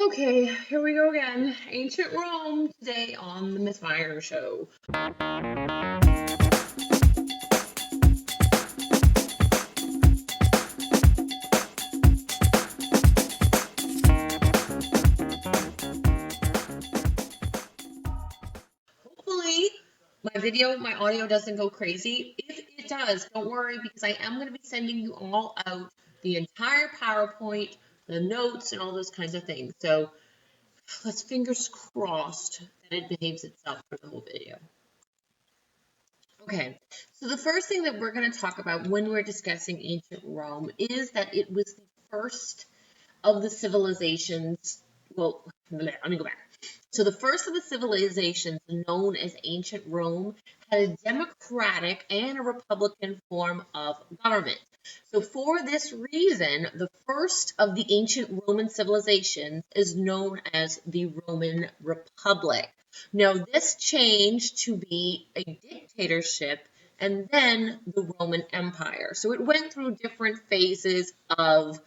Okay, here we go again. Ancient Rome today on the Miss Fire Show. Hopefully, my audio doesn't go crazy. If it does, don't worry because I am going to be sending you all out the entire PowerPoint, the notes, and all those kinds of things. So let's fingers crossed that it behaves itself for the whole video. Okay, so the first thing that we're going to talk about when we're discussing ancient Rome is that it was the first of the civilizations. Well, let me go back. So the first of the civilizations known as ancient Rome had a democratic and a republican form of government. So for this reason, the first of the ancient Roman civilizations is known as the Roman Republic. Now, this changed to be a dictatorship and then the Roman Empire. So it went through different phases of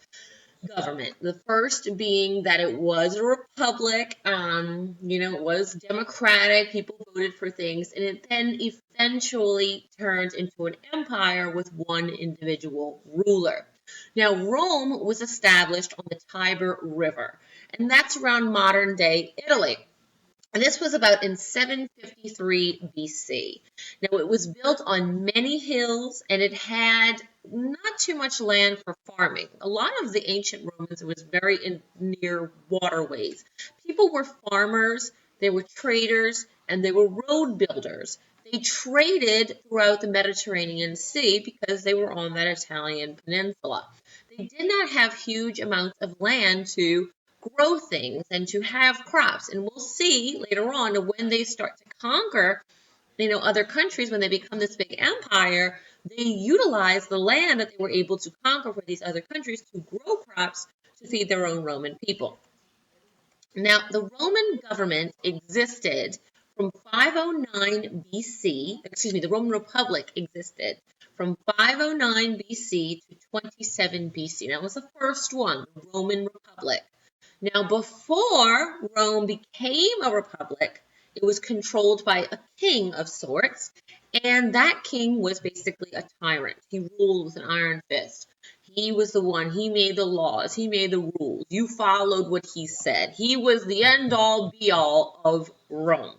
government. The first being that it was a republic, it was democratic, people voted for things, and it then eventually turned into an empire with one individual ruler. Now, Rome was established on the Tiber River, and that's around modern day Italy. And this was about in 753 BC. Now, it was built on many hills and it had not too much land for farming. A lot of the ancient Romans, it was very near waterways. People were farmers, they were traders, and they were road builders. They traded throughout the Mediterranean Sea because they were on that Italian peninsula. They did not have huge amounts of land to grow things and to have crops. And we'll see later on when they start to conquer, other countries, when they become this big empire, they utilize the land that they were able to conquer for these other countries to grow crops to feed their own Roman people. Now, the Roman government existed from 509 BC, the Roman Republic existed from 509 BC to 27 BC. That was the first one, the Roman Republic. Now, before Rome became a republic, it was controlled by a king of sorts, and that king was basically a tyrant. He ruled with an iron fist. He was the one, he made the laws, he made the rules. You followed what he said. He was the end-all, be-all of Rome.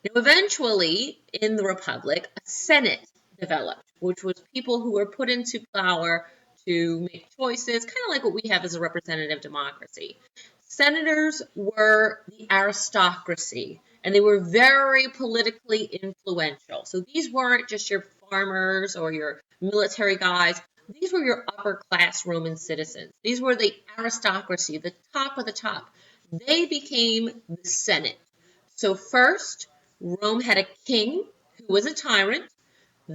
Now, eventually, in the Republic, a Senate developed, which was people who were put into power to make choices, kind of like what we have as a representative democracy. Senators were the aristocracy, and they were very politically influential. So these weren't just your farmers or your military guys. These were your upper class Roman citizens. These were the aristocracy, the top of the top. They became the Senate. So first, Rome had a king who was a tyrant.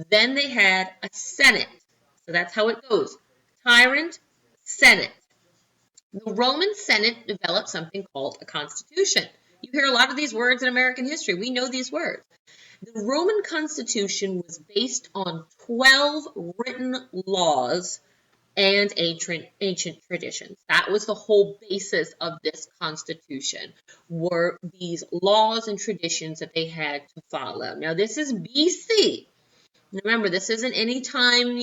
Then they had a Senate. So that's how it goes. Tyrant, Senate. The Roman Senate developed something called a constitution. You hear a lot of these words in American history. We know these words. The Roman Constitution was based on 12 written laws and ancient traditions. That was the whole basis of this Constitution, were these laws and traditions that they had to follow. Now, this is BC. Remember, this isn't any time,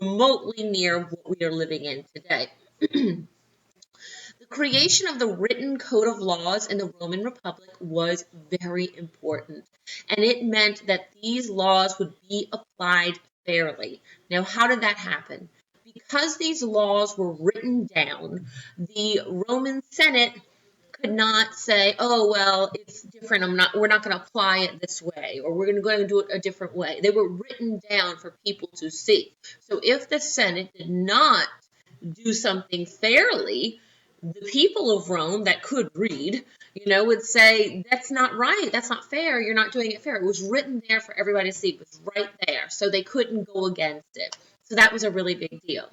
remotely near what we are living in today. The creation of the written code of laws in the Roman Republic was very important, and it meant that these laws would be applied fairly. Now, how did that happen? Because these laws were written down, the Roman Senate could not say, oh, well, it's different. We're not going to apply it this way, or we're going to do it a different way. They were written down for people to see. So if the Senate did not do something fairly, the people of Rome that could read, would say, that's not right, that's not fair, you're not doing it fair. It was written there for everybody to see. It was right there, so they couldn't go against it. So that was a really big deal.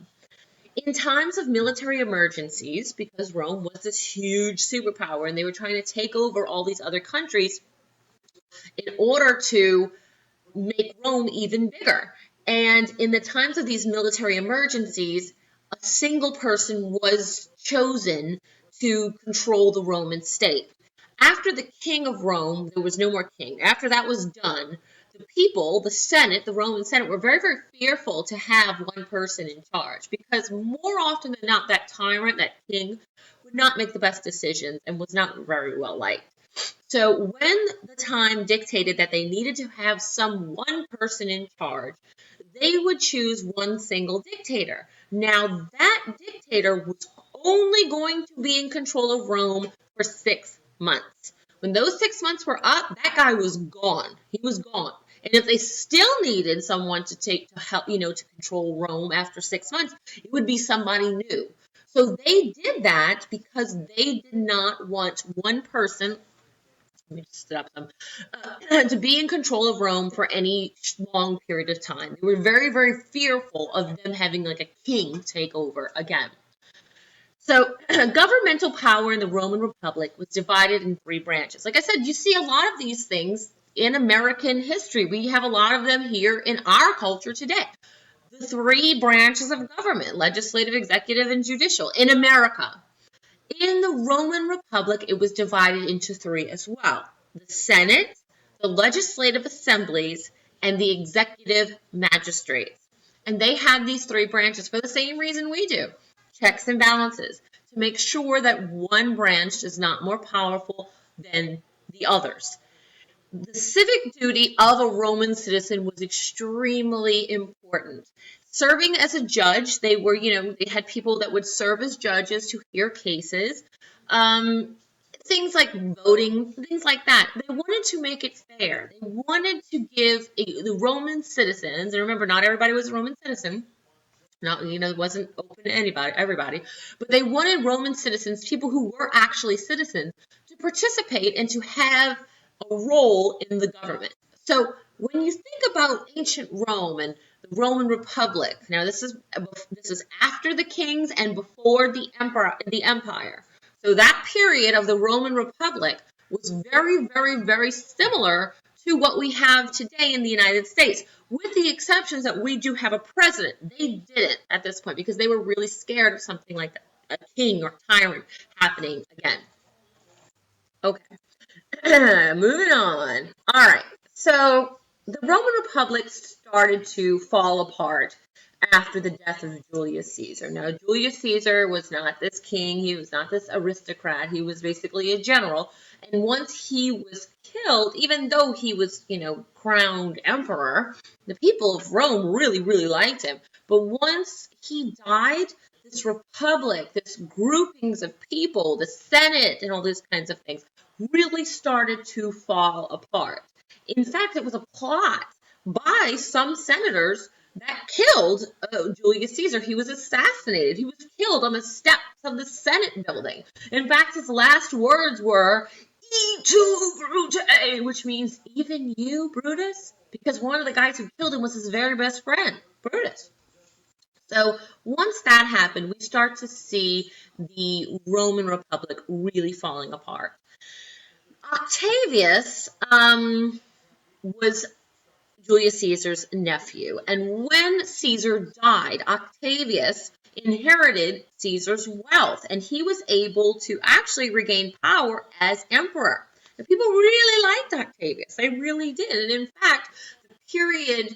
In times of military emergencies, because Rome was this huge superpower and they were trying to take over all these other countries in order to make Rome even bigger. And in the times of these military emergencies, a single person was chosen to control the Roman state. After the king of Rome, there was no more king. After that was done, the people, the Senate, the Roman Senate, were very, very fearful to have one person in charge because more often than not, that tyrant, that king, would not make the best decisions and was not very well liked. So when the time dictated that they needed to have one person in charge, they would choose one single dictator. Now that dictator was only going to be in control of Rome for 6 months. When those 6 months were up, that guy was gone. He was gone. And if they still needed someone to help, to control Rome after 6 months, it would be somebody new. So they did that because they did not want one person, let me just stop them, to be in control of Rome for any long period of time. They were very, very fearful of them having like a king take over again. So governmental power in the Roman Republic was divided in 3 branches. Like I said, you see a lot of these things in American history. We have a lot of them here in our culture today. The 3 branches of government, legislative, executive, and judicial in America. In the Roman Republic, it was divided into 3 as well. The Senate, the legislative assemblies, and the executive magistrates. And they had these 3 branches for the same reason we do. Checks and balances, to make sure that one branch is not more powerful than the others. The civic duty of a Roman citizen was extremely important. Serving as a judge, they had people that would serve as judges to hear cases. Things like voting, things like that. They wanted to make it fair. They wanted to give the Roman citizens, and remember, not everybody was a Roman citizen. It wasn't open to everybody, but they wanted Roman citizens, people who were actually citizens, to participate and to have a role in the government. So when you think about ancient Rome and the Roman Republic, now this is after the kings and before the empire. So that period of the Roman Republic was very, very, very similar to what we have today in the United States, with the exceptions that we do have a president. They didn't at this point because they were really scared of something like that, a king or tyrant happening again. Okay, moving on. All right, so the Roman Republic started to fall apart after the death of Julius Caesar. Now, Julius Caesar was not this king. He was not this aristocrat. He was basically a general. And once he was killed, even though he was, crowned emperor, the people of Rome really, really liked him. But once he died, this republic, this groupings of people, the Senate and all these kinds of things really started to fall apart. In fact, it was a plot by some senators that killed Julius Caesar. He was assassinated. He was killed on the steps of the Senate building. In fact, his last words were, "E tu, Brute," which means, even you, Brutus? Because one of the guys who killed him was his very best friend, Brutus. So once that happened, we start to see the Roman Republic really falling apart. Octavius was Julius Caesar's nephew, and when Caesar died, Octavius inherited Caesar's wealth, and he was able to actually regain power as emperor. And people really liked Octavius. They really did. And in fact, the period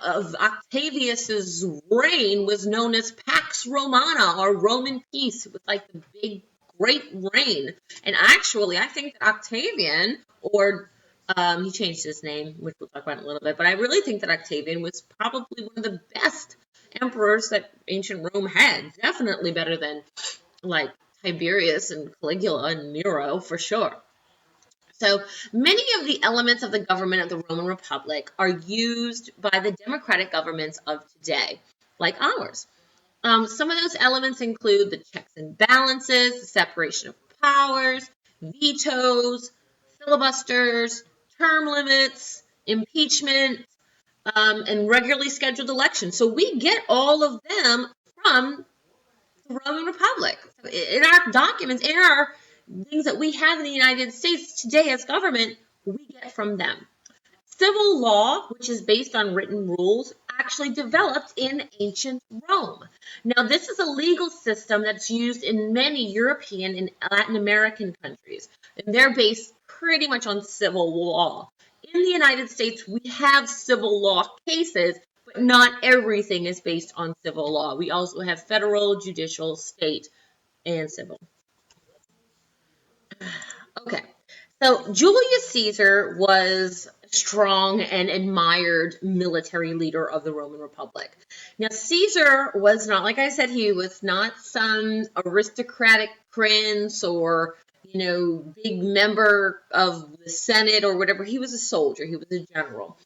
of Octavius's reign was known as Pax Romana, or Roman peace. It was like the big, great reign. And actually, I think that Octavian, or he changed his name, which we'll talk about in a little bit, but I really think that Octavian was probably one of the best emperors that ancient Rome had. Definitely better than like Tiberius and Caligula and Nero, for sure. So many of the elements of the government of the Roman Republic are used by the democratic governments of today, like ours. Some of those elements include the checks and balances, the separation of powers, vetoes, filibusters, term limits, impeachment, and regularly scheduled elections. So we get all of them from the Roman Republic. In our documents, in our things that we have in the United States today as government, we get from them. civil law, which is based on written rules, actually developed in ancient Rome. Now, this is a legal system that's used in many European and Latin American countries, and they're based pretty much on civil law. In the United States, we have civil law cases, but not everything is based on civil law. We also have federal, judicial, state, and civil. Okay, so Julius Caesar was a strong and admired military leader of the Roman Republic. Now, Caesar was not, like I said, he was not some aristocratic prince or, big member of the Senate or whatever. He was a soldier, he was a general.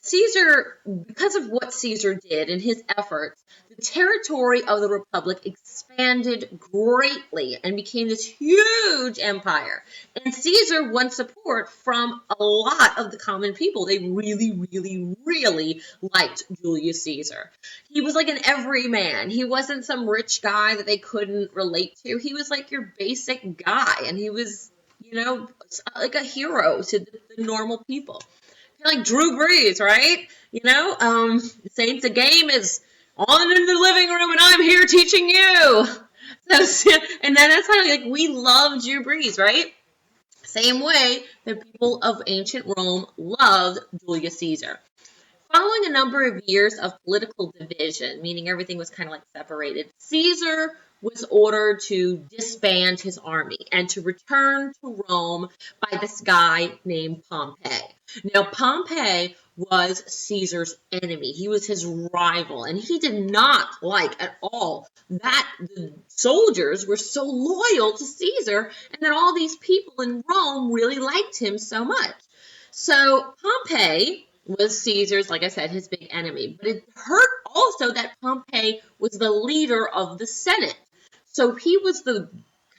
Caesar, because of what Caesar did and his efforts, the territory of the Republic expanded greatly and became this huge empire. And Caesar won support from a lot of the common people. They really, really, really liked Julius Caesar. He was like an everyman. He wasn't some rich guy that they couldn't relate to. He was like your basic guy, and he was, like a hero to the normal people. Like Drew Brees, right? Saying the game is on in the living room and I'm here teaching you. And then that's how we love Drew Brees, right? Same way the people of ancient Rome loved Julius Caesar. Following a number of years of political division, meaning everything was kind of like separated, Caesar was ordered to disband his army and to return to Rome by this guy named Pompey. Now, Pompey was Caesar's enemy. He was his rival, and he did not like at all that the soldiers were so loyal to Caesar and that all these people in Rome really liked him so much. So Pompey was Caesar's, like I said, his big enemy. But it hurt also that Pompey was the leader of the Senate. So he was the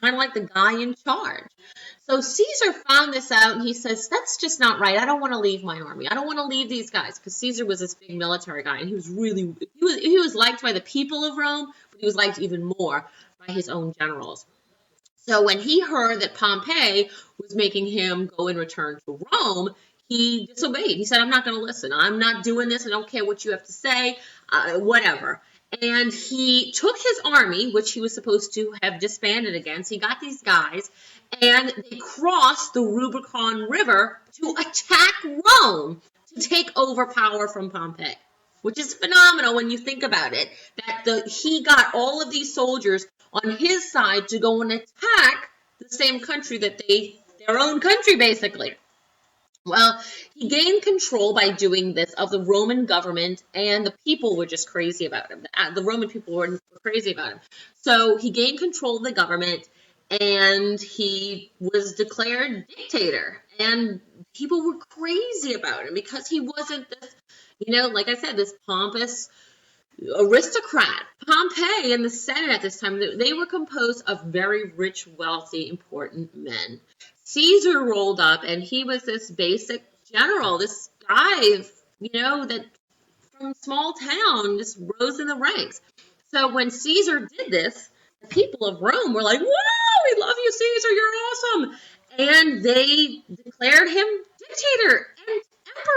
kind of like the guy in charge. So Caesar found this out and he says, that's just not right. I don't want to leave my army. I don't want to leave these guys, because Caesar was this big military guy and he was liked by the people of Rome, but he was liked even more by his own generals. So when he heard that Pompey was making him go and return to Rome, he disobeyed. He said, I'm not going to listen. I'm not doing this. I don't care what you have to say, whatever. And he took his army, which he was supposed to have disbanded against. He got these guys, and they crossed the Rubicon River to attack Rome to take over power from Pompey, which is phenomenal when you think about it, that he got all of these soldiers on his side to go and attack the same country their own country, basically. Well, he gained control by doing this of the Roman government, and the people were just crazy about him. The Roman people were crazy about him. So he gained control of the government, and he was declared dictator. And people were crazy about him because he wasn't this, like I said, this pompous aristocrat. Pompey and the Senate at this time, they were composed of very rich, wealthy, important men. Caesar rolled up, and he was this basic general, this guy, that from small town just rose in the ranks. So when Caesar did this, the people of Rome were like, whoa, we love you, Caesar, you're awesome. And they declared him dictator and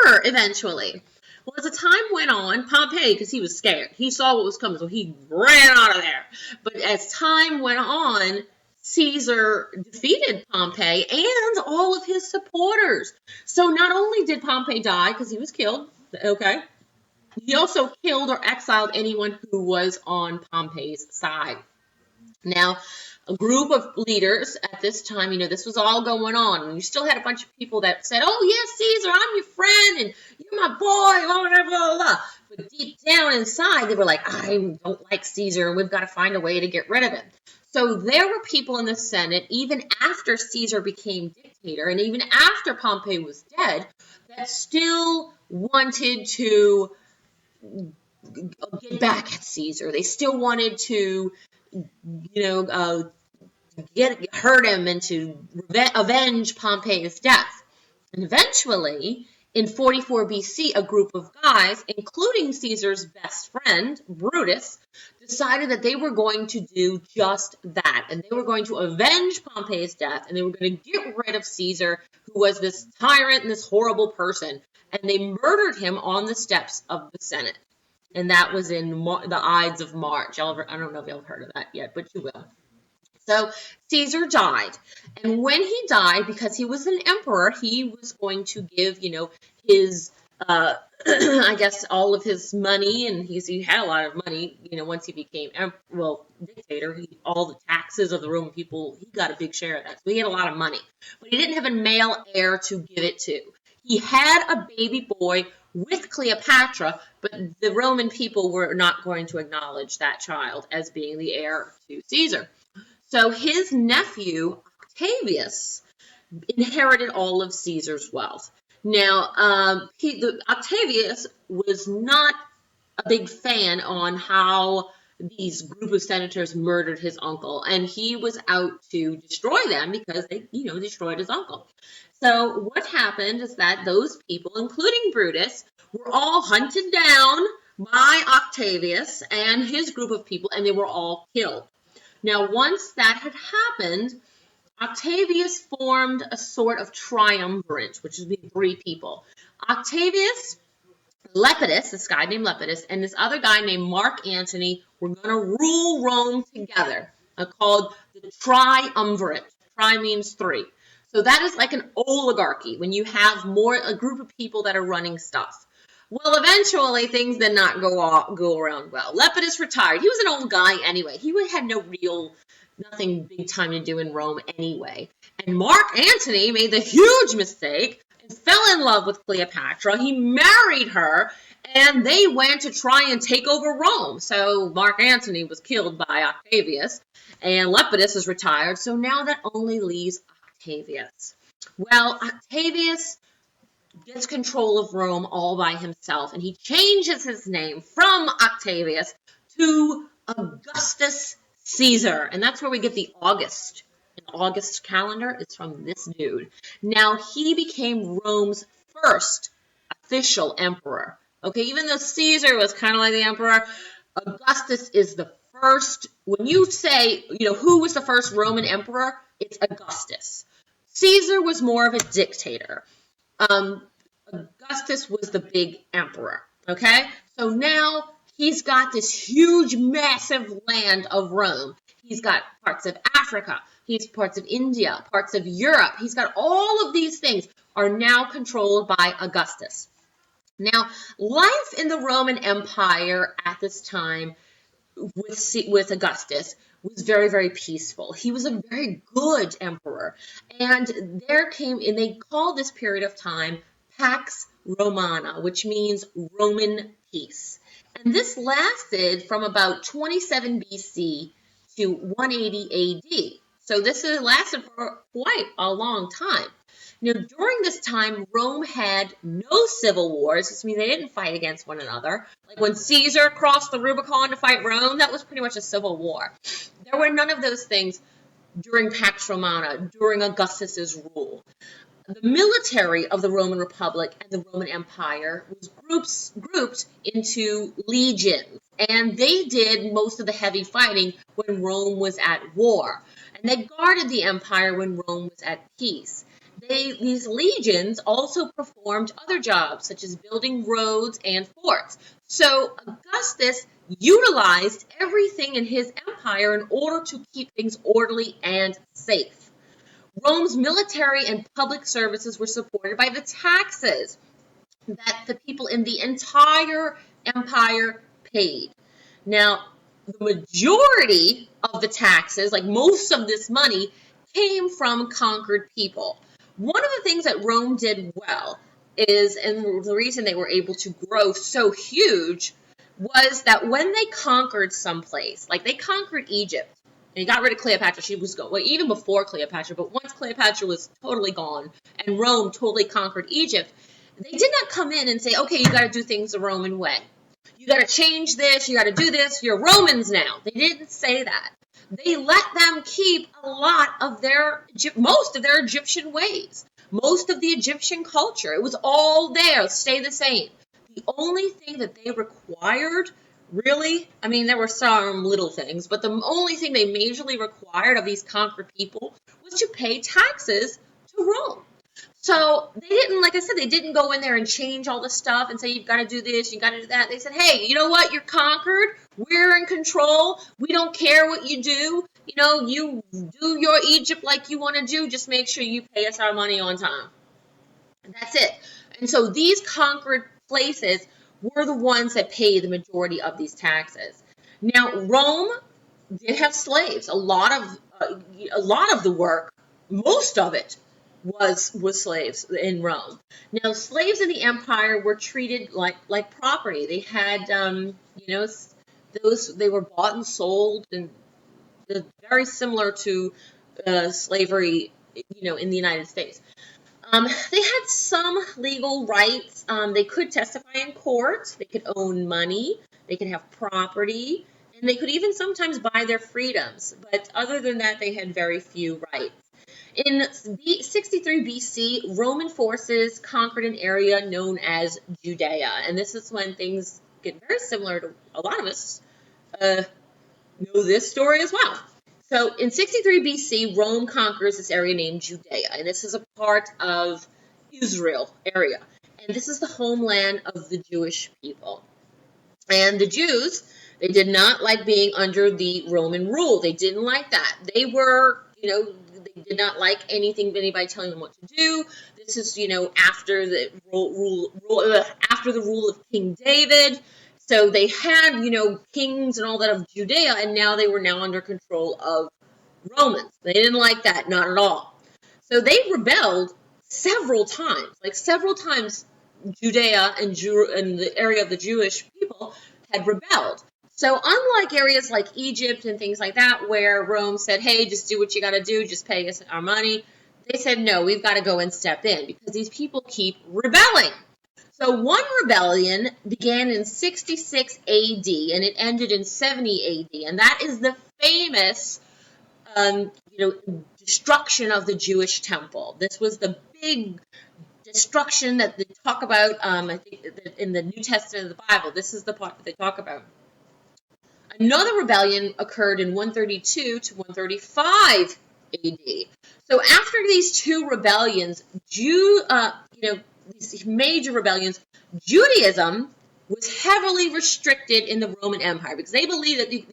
emperor eventually. Well, as the time went on, Pompey, because he was scared, he saw what was coming, so he ran out of there. But as time went on, Caesar defeated Pompey and all of his supporters. So not only did Pompey die because he was killed, okay, he also killed or exiled anyone who was on Pompey's side. Now, a group of leaders at this time, this was all going on, and you still had a bunch of people that said, oh, yes, Caesar, I'm your friend, and you're my boy, blah, blah, blah, blah. But deep down inside, they were like, I don't like Caesar, and we've got to find a way to get rid of him. So there were people in the Senate, even after Caesar became dictator, and even after Pompey was dead, that still wanted to get back at Caesar. They still wanted to, hurt him and to avenge Pompey's death. And eventually, in 44 BC, a group of guys, including Caesar's best friend, Brutus, decided that they were going to do just that. And they were going to avenge Pompey's death, and they were going to get rid of Caesar, who was this tyrant and this horrible person. And they murdered him on the steps of the Senate. And that was in the Ides of March. I don't know if y'all have heard of that yet, but you will. So Caesar died, and when he died, because he was an emperor, he was going to give, his, I guess, all of his money, and he had a lot of money, once he became, dictator, all the taxes of the Roman people, he got a big share of that, so he had a lot of money, but he didn't have a male heir to give it to. He had a baby boy with Cleopatra, but the Roman people were not going to acknowledge that child as being the heir to Caesar. So his nephew, Octavius, inherited all of Caesar's wealth. Now, Octavius was not a big fan on how these group of senators murdered his uncle, and he was out to destroy them because they, destroyed his uncle. So what happened is that those people, including Brutus, were all hunted down by Octavius and his group of people, and they were all killed. Now, once that had happened, Octavius formed a sort of triumvirate, which would be 3 people. Octavius, Lepidus, this guy named Lepidus, and this other guy named Mark Antony were going to rule Rome together, called the triumvirate. Tri means 3. So that is like an oligarchy, when you have a group of people that are running stuff. Well, eventually, things did not go around well. Lepidus retired. He was an old guy anyway. He had nothing big time to do in Rome anyway. And Mark Antony made the huge mistake and fell in love with Cleopatra. He married her, and they went to try and take over Rome. So Mark Antony was killed by Octavius, and Lepidus is retired. So now that only leaves Octavius. Well, Octavius gets control of Rome all by himself, and he changes his name from Octavius to Augustus Caesar, and that's where we get the August. An August calendar is from this dude. Now, he became Rome's first official emperor. Okay, even though Caesar was kind of like the emperor, Augustus is the first. When you say, who was the first Roman emperor, it's Augustus. Caesar was more of a dictator. Augustus was the big emperor, okay? So now he's got this huge, massive land of Rome. He's got parts of Africa. He's parts of India, parts of Europe. He's got all of these things are now controlled by Augustus. Now, life in the Roman Empire at this time with Augustus was very, very peaceful. He was a very good emperor. And they called this period of time Pax Romana, which means Roman peace. And this lasted from about 27 BC to 180 AD. So this lasted for quite a long time. Now, during this time, Rome had no civil wars. This means they didn't fight against one another. Like when Caesar crossed the Rubicon to fight Rome, that was pretty much a civil war. There were none of those things during Pax Romana, during Augustus's rule. The military of the Roman Republic and the Roman Empire was grouped into legions, and they did most of the heavy fighting when Rome was at war, and they guarded the empire when Rome was at peace. These legions also performed other jobs, such as building roads and forts. So Augustus utilized everything in his empire in order to keep things orderly and safe. Rome's military and public services were supported by the taxes that the people in the entire empire paid. Now, the majority of the taxes, like most of this money, came from conquered people. One of the things that Rome did well is, and the reason they were able to grow so huge, was that when they conquered someplace, like they conquered Egypt, and he got rid of Cleopatra. She was gone, well, even before Cleopatra, but once Cleopatra was totally gone and Rome totally conquered Egypt, they did not come in and say, okay, you got to do things the Roman way. You got to change this, you got to do this, you're Romans now. They didn't say that. They let them keep most of their Egyptian ways. most of the Egyptian culture. It was all there, stay the same. The only thing that they required, really, I mean, there were some little things, but the only thing they majorly required of these conquered people was to pay taxes to Rome. So they didn't, like I said, they didn't go in there and change all the stuff and say, you've got to do this, you've got to do that. They said, hey, you know what? You're conquered. We're in control. We don't care what you do. You know, you do your Egypt like you want to do. Just make sure you pay us our money on time. And that's it. And so these conquered places were the ones that paid the majority of these taxes. Now, Rome did have slaves. A lot of the work, most of it, was slaves in Rome. Now, slaves in the empire were treated like property. They had, they were bought and sold, and very similar to slavery, in the United States. They had some legal rights. They could testify in court. They could own money. They could have property. And they could even sometimes buy their freedoms. But other than that, they had very few rights. In 63 BC, Roman forces conquered an area known as Judea. And this is when things get very similar to a lot of us know this story as well. So in 63 BC, Rome conquers this area named Judea. And this is a part of Israel area. And this is the homeland of the Jewish people. And the Jews, they did not like being under the Roman rule. They didn't like that. They were, they did not like anybody telling them what to do. This is, after the rule of King David. So they had, kings and all that of Judea, and now they were under control of Romans. They didn't like that, not at all. So they rebelled several times. Judea and the area of the Jewish people had rebelled. So unlike areas like Egypt and things like that, where Rome said, hey, just do what you got to do, just pay us our money, they said, no, we've got to go and step in because these people keep rebelling. So one rebellion began in 66 AD and it ended in 70 AD, and that is the famous, destruction of the Jewish temple. This was the big destruction that they talk about, I think, in the New Testament of the Bible. This is the part that they talk about. Another rebellion occurred in 132 to 135 AD. So after these two rebellions, these major rebellions, Judaism was heavily restricted in the Roman Empire because they believed that the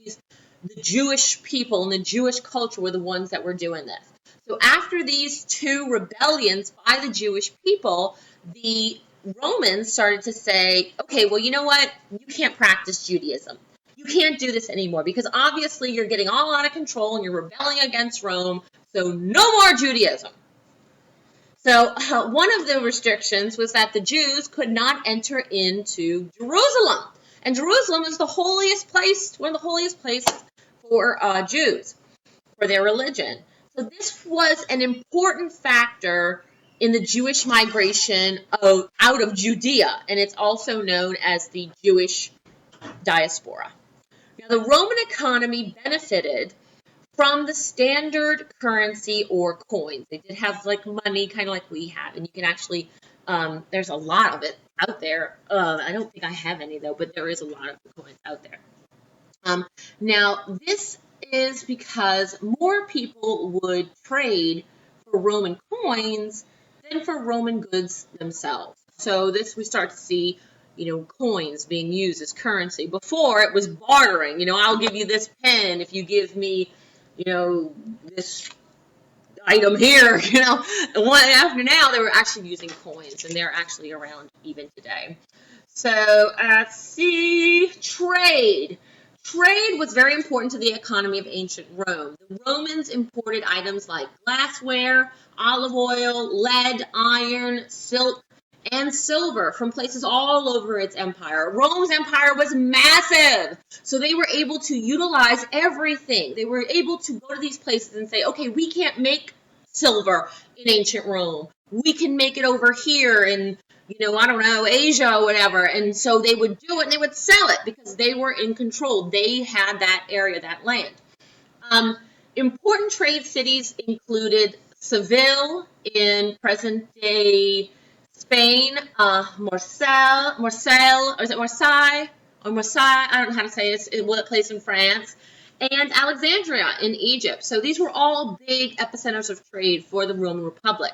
Jewish people and the Jewish culture were the ones that were doing this. So after these two rebellions by the Jewish people, the Romans started to say, okay, well, you know what? You can't practice Judaism. You can't do this anymore because obviously you're getting all out of control and you're rebelling against Rome, so no more Judaism. So one of the restrictions was that the Jews could not enter into Jerusalem. And Jerusalem is the holiest place, one of the holiest places for Jews, for their religion. So this was an important factor in the Jewish migration out of Judea, and it's also known as the Jewish diaspora. Now, the Roman economy benefited from the standard currency or coins. They did have money, kind of like we have, and you can actually, there's a lot of it out there. I don't think I have any though, but there is a lot of the coins out there. Now, this is because more people would trade for Roman coins than for Roman goods themselves. So we start to see, coins being used as currency. Before, it was bartering. I'll give you this pen if you give me, this item here, And after now, they were actually using coins, and they're actually around even today. So, let's see, trade. Trade was very important to the economy of ancient Rome. The Romans imported items like glassware, olive oil, lead, iron, silk, and silver from places all over its empire. Rome's empire was massive, so they were able to utilize everything. They were able to go to these places and say, okay, we can't make silver in ancient Rome. We can make it over here in, Asia or whatever. And so they would do it and they would sell it because they were in control. They had that area, that land. Important trade cities included Seville in present-day Spain, Marseille, or is it Marseille? Or Marseille, I don't know how to say it, it's place in France, and Alexandria in Egypt. So these were all big epicenters of trade for the Roman Republic.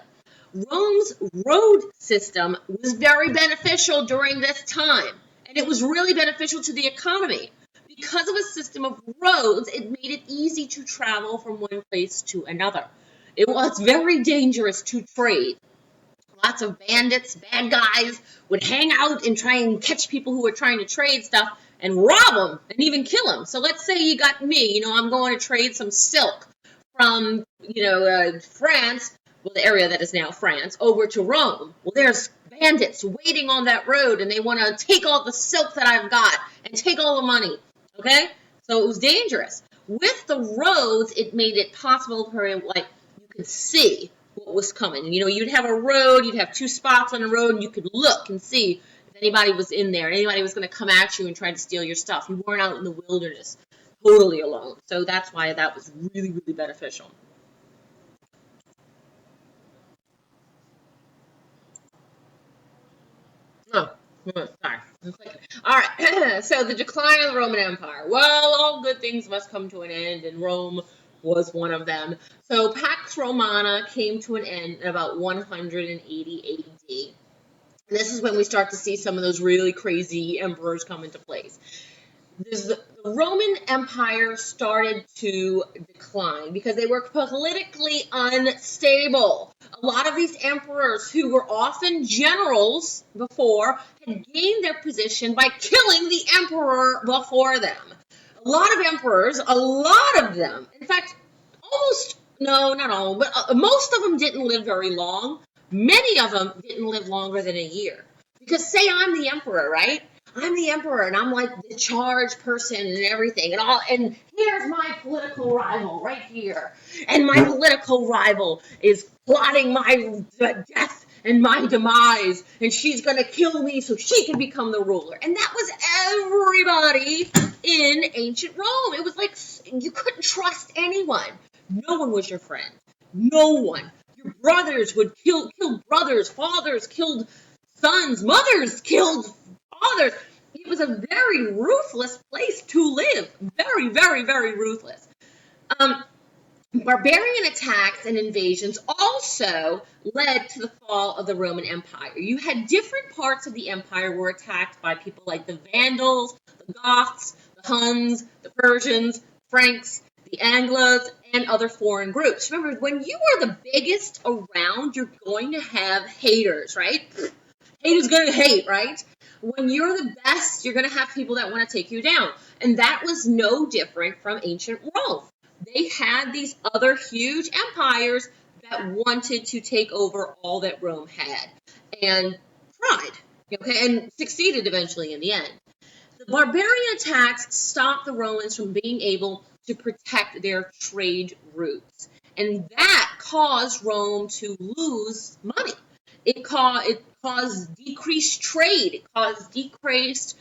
Rome's road system was very beneficial during this time, and it was really beneficial to the economy. Because of a system of roads, it made it easy to travel from one place to another. It was very dangerous to trade. Lots of bandits, bad guys would hang out and try and catch people who were trying to trade stuff and rob them and even kill them. So let's say you got me, I'm going to trade some silk from, France, well, the area that is now France, over to Rome. Well, there's bandits waiting on that road, and they want to take all the silk that I've got and take all the money, okay? So it was dangerous. With the roads, it made it possible for, you could see what was coming. You'd have a road, you'd have two spots on the road, and you could look and see if anybody was in there, anybody was going to come at you and try to steal your stuff. You weren't out in the wilderness totally alone. So that's why that was really, really beneficial. Oh, sorry. All right. So the decline of the Roman Empire. Well, all good things must come to an end, and Rome was one of them. So Pax Romana came to an end in about 180 AD. And this is when we start to see some of those really crazy emperors come into place. The Roman Empire started to decline because they were politically unstable. A lot of these emperors, who were often generals before, had gained their position by killing the emperor before them. A lot of emperors, a lot of them, in fact, not all, but most of them didn't live very long. Many of them didn't live longer than a year. Because say I'm the emperor, right? I'm the emperor, and I'm like the charge person and everything, and here's my political rival right here, and my political rival is plotting my death and my demise, and she's gonna kill me so she can become the ruler. And that was everybody in ancient Rome. It was like you couldn't trust anyone. No one was your friend. No one. Your brothers would kill brothers, fathers killed sons, mothers killed fathers. It was a very ruthless place to live. Very, very, very ruthless. Barbarian attacks and invasions also led to the fall of the Roman Empire. You had different parts of the empire were attacked by people like the Vandals, the Goths, the Huns, the Persians, Franks, the Anglos, and other foreign groups. Remember, when you are the biggest around, you're going to have haters, right? Haters gonna hate, right? When you're the best, you're gonna have people that want to take you down. And that was no different from ancient Rome. They had these other huge empires that wanted to take over all that Rome had and tried, okay, and succeeded eventually in the end. The barbarian attacks stopped the Romans from being able to protect their trade routes, and that caused Rome to lose money. It caused decreased trade. It caused decreased,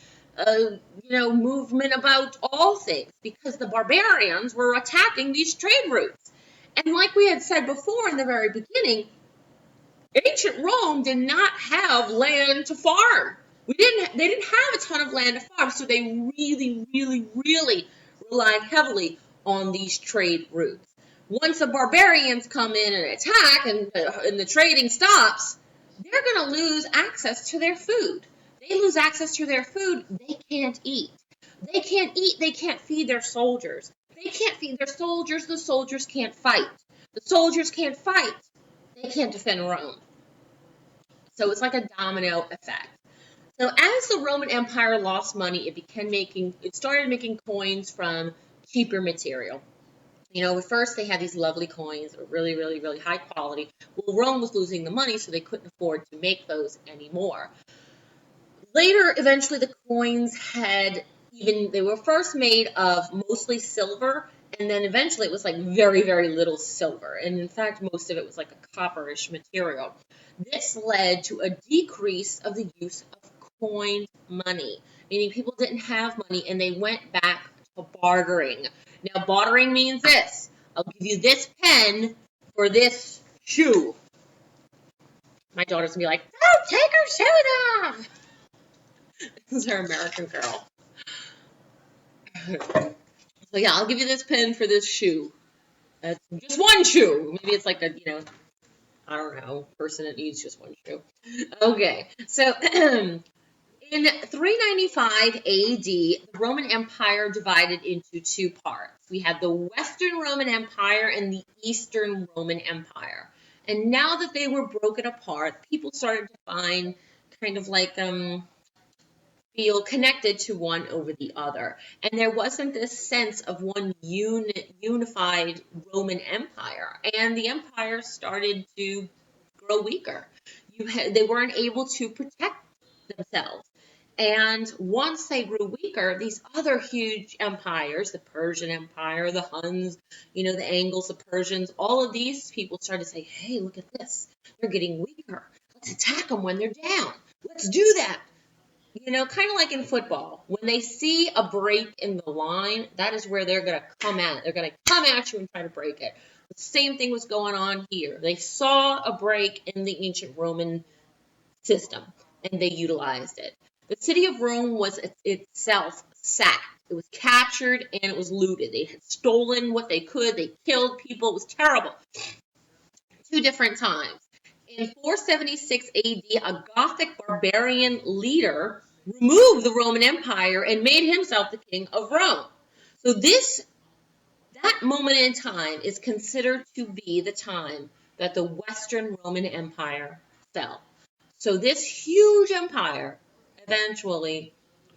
movement about all things because the barbarians were attacking these trade routes. And like we had said before in the very beginning, ancient Rome did not have land to farm. They didn't have a ton of land to farm, so they really, really, really relied heavily on these trade routes. Once the barbarians come in and attack and the trading stops, they're going to lose access to their food. They lose access to their food, they can't eat. They can't eat, they can't feed their soldiers. They can't feed their soldiers, the soldiers can't fight. The soldiers can't fight, they can't defend Rome. So it's like a domino effect. So as the Roman Empire lost money, it started making coins from cheaper material. First they had these lovely coins that were really, really, really high quality. Well, Rome was losing the money, so they couldn't afford to make those anymore. Later, eventually, the coins they were first made of mostly silver, and then eventually it was like very, very little silver. And in fact, most of it was like a copperish material. This led to a decrease of the use of coined money, meaning people didn't have money and they went back to bartering. Now, bartering means this. I'll give you this pen for this shoe. My daughter's gonna be like, "Oh, take her shoes off." This is her American girl. So yeah, I'll give you this pen for this shoe. That's just one shoe. Maybe it's like a, I don't know, person that needs just one shoe. Okay, so in 395 AD, the Roman Empire divided into two parts. We had the Western Roman Empire and the Eastern Roman Empire. And now that they were broken apart, people started to find kind of like feel connected to one over the other. And there wasn't this sense of one unified Roman Empire. And the empire started to grow weaker. They weren't able to protect themselves. And once they grew weaker, these other huge empires, the Persian Empire, the Huns, the Angles, the Persians, all of these people started to say, hey, look at this. They're getting weaker. Let's attack them when they're down. Let's do that. Kind of like in football. When they see a break in the line, that is where they're going to come at it. They're going to come at you and try to break it. The same thing was going on here. They saw a break in the ancient Roman system, and they utilized it. The city of Rome was itself sacked. It was captured and it was looted. They had stolen what they could. They killed people. It was terrible. Two different times. In 476 AD, a Gothic barbarian leader removed the Roman Empire and made himself the king of Rome. So that moment in time is considered to be the time that the Western Roman Empire fell. So this huge empire eventually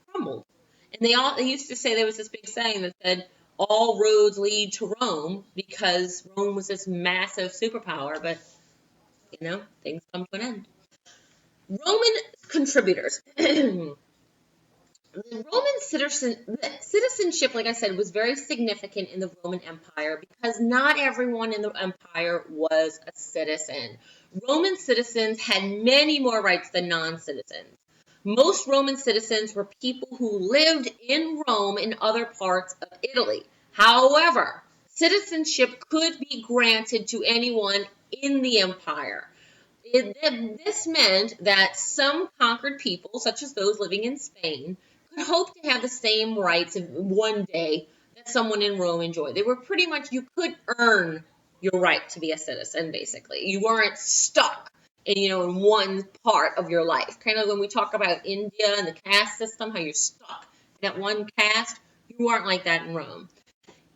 crumbled. And they used to say, there was this big saying that said, all roads lead to Rome, because Rome was this massive superpower, but things come to an end. Roman contributors. The Roman citizenship, like I said, was very significant in the Roman Empire because not everyone in the empire was a citizen. Roman citizens had many more rights than non-citizens. Most Roman citizens were people who lived in Rome and other parts of Italy. However, citizenship could be granted to anyone in the empire. This meant that some conquered people, such as those living in Spain, could hope to have the same rights one day that someone in Rome enjoyed. They were pretty much, you could earn your right to be a citizen, basically. You weren't stuck in one part of your life. Kind of when we talk about India and the caste system, how you're stuck in that one caste, you weren't like that in Rome.